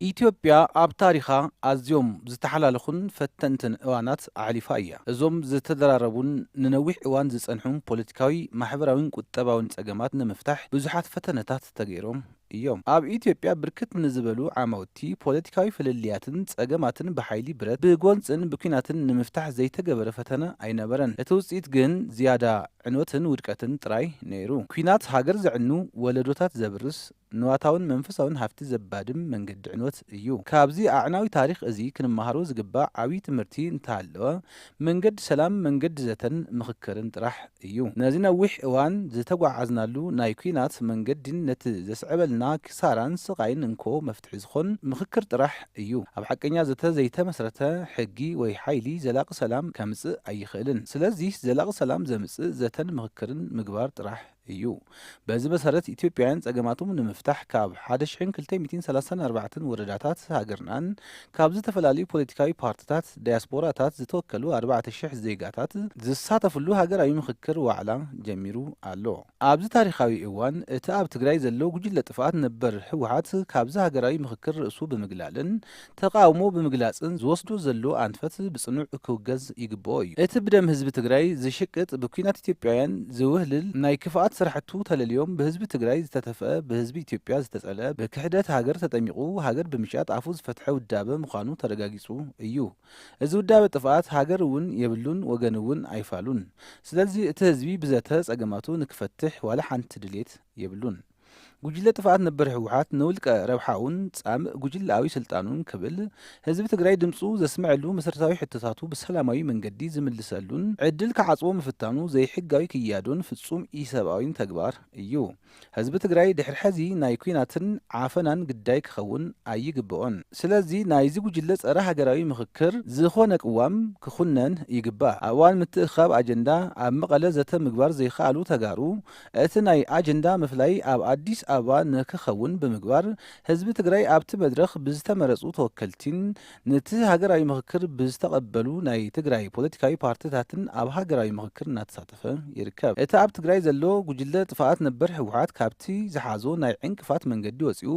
ኢትዮጵያ ኣብ ታሪኻ ኣዝዮም ዝተሓላለኹን ፈተንትን እዋናት ኣዕሊፋ እያ። እዞም ዝተደራረቡን ንነዊሕ እዋን ዝጸንሑ ፖለቲካዊ፣ ማሕበራዊን ቁጠባውን ጸገማት ንምፍታሕ ብዙሓት ፈተነታት ተገይሮም እዮም። ኣብ ኢትዮጵያ ብርክት ንዝበሉ ዓማውቲ ፖለቲካዊ ፍልልያትን ጸገማትን ብሓይሊ ብረት ብጎንፅን ብኲናትን ንምፍታሕ ዘይተገበረ ፈተነ ኣይነበረን። እቲ ውጽኢት ግን ዝያዳ ዕንወትን ውድቀትን ጥራይ ነይሩ። ኲናት ሃገር ዘዕኑ፣ ወለዶታት ዘብርስ፣ ንዋታውን መንፈሳውን ሃፍቲ ዘባድም መንገዲ ዕንወት እዩ። ካብዚ ኣዕናዊ ታሪኽ እዚ ክንመሃሮ ዝግባእ ዓብዪ ትምህርቲ እንተሃለወ መንገዲ ሰላም፣ መንገዲ ዘተን ምኽክርን ጥራሕ እዩ። ነዚ ነዊሕ እዋን ዝተጓዓዝናሉ ናይ ኲናት መንገዲን ነቲ ዘስዕበልና ክሳራን ስቃይን እንኮ መፍትሒ ዝኾን ምኽክር ጥራሕ እዩ። ኣብ ሓቀኛ ዘተ ዘይተመስረተ ሕጊ ወይ ሓይሊ ዘላቂ ሰላም ከምጽእ ኣይኽእልን። ስለዚ ዘላቂ ሰላም ዘምጽእ ዘተን ምኽክርን ምግባር ጥራሕ እዩ። በዚ መሰረት ኢትዮጵያውያን ጸገማቶም ንምፍታሕ ካብ 1234 ወረዳታት ሃገርናን ካብ ዝተፈላለዩ ፖለቲካዊ ፓርቲታት ዳያስፖራታት ዝተወከሉ 4000 ዜጋታት ዝሳተፍሉ ሃገራዊ ምኽክር ዋዕላ ጀሚሩ ኣሎ። ኣብዚ ታሪኻዊ እዋን እቲ ኣብ ትግራይ ዘሎ ጉጅለ ጥፍኣት ነበር ህወሓት ካብዚ ሃገራዊ ምኽክር ርእሱ ብምግላልን ተቃውሞ ብምግላጽን ዝወስዶ ዘሎ ኣንፈት ብጽኑዕ ክውገዝ ይግብኦ እዩ። እቲ ብደም ህዝቢ ትግራይ ዝሽቅጥ ብኲናት ኢትዮጵያውያን ዝውህልል ናይ ክፍኣት ስራሕቱ ተለልዮም ብህዝቢ ትግራይ ዝተተፍአ ብህዝቢ ኢትዮጵያ ዝተጸልአ ብክሕደት ሃገር ተጠሚቑ ሃገር ብምሻጥ አፉ ዝፈትሐ ውዳበ ምዃኑ ተረጋጊጹ እዩ። እዚ ውዳበ ጥፍኣት ሃገር እውን የብሉን ወገን እውን ኣይፋሉን። ስለዚ እቲ ህዝቢ ብዘተ ጸገማቱ ንክፈትሕ ዋላ ሓንቲ ድሌት የብሉን። ጉጅለ ጥፍኣት ነበር ህወሓት ንውልቀ ረብሓውን ጻምእ ጉጅላዊ ስልጣኑን ክብል ህዝቢ ትግራይ ድምፁ ዘስምዐሉ መሰረታዊ ሕቶታቱ ብሰላማዊ መንገዲ ዝምልሰሉን ዕድል ክዓጽቦ ምፍታኑ ዘይሕጋዊ ክያዶን ፍጹም ኢሰብኣዊን ተግባር እዩ። ህዝቢ ትግራይ ድሕሪ ሕዚ ናይ ኲናትን ዓፈናን ግዳይ ክኸውን ኣይግብኦን። ስለዚ ናይዚ ጉጅለ ጸረ ሃገራዊ ምኽክር ዝኾነ ቅዋም ክኹነን ይግባእ። ኣብ እዋን ምትእኻብ ኣጀንዳ ኣብ መቐለ ዘተ ምግባር ዘይከኣሉ ተጋሩ እቲ ናይ ኣጀንዳ ምፍላይ ኣብ ኣዲስ ኣበባ ንክኸውን ብምግባር ህዝቢ ትግራይ ኣብቲ መድረኽ ብዝተመረጹ ተወከልቲን ነቲ ሃገራዊ ምኽክር ብዝተቐበሉ ናይ ትግራይ ፖለቲካዊ ፓርቲታትን ኣብ ሃገራዊ ምኽክር እናተሳተፈ ይርከብ። እቲ ኣብ ትግራይ ዘሎ ጉጅለ ጥፍኣት ነበር ህወሓት ካብቲ ዝሓዞ ናይ ዕንቅፋት መንገዲ ወፂኡ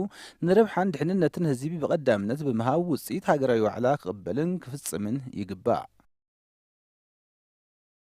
ንረብሓን ድሕንነትን ህዝቢ ብቐዳምነት ብምሃብ ውጽኢት ሃገራዊ ዋዕላ ክቕበልን ክፍጽምን ይግባእ።